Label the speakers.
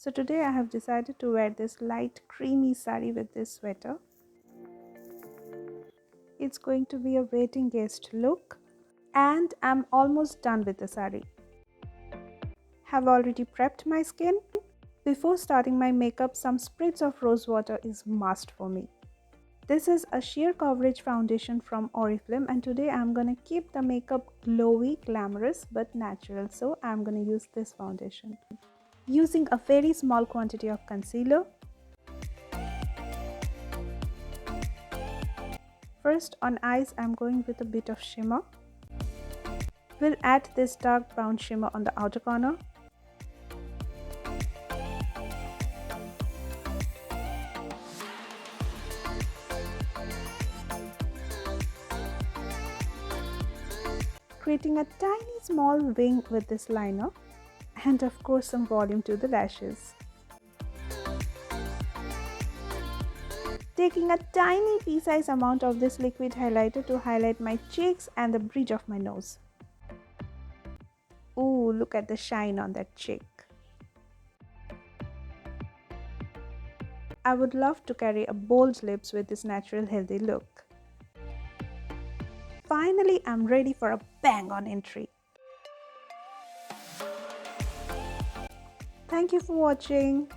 Speaker 1: So today I have decided to wear this light creamy sari with this sweater. It's going to be a waiting guest look, and I'm almost done with the sari. Have already prepped my skin. Before starting my makeup, some spritz of rose water is must for me. This is a sheer coverage foundation from Oriflame, and today I'm going to keep the makeup glowy, glamorous but natural. So I'm going to use this foundation. Using a very small quantity of concealer. First on eyes, I'm going with a bit of shimmer. We'll add this dark brown shimmer on the outer corner. Creating a tiny small wing with this liner, and of course some volume to the lashes. Taking a tiny pea-sized amount of this liquid highlighter to highlight my cheeks and the bridge of my nose. Ooh, look at the shine on that cheek. I would love to carry a bold lips with this natural healthy look. Finally, I'm ready for a bang on entry. Thank you for watching.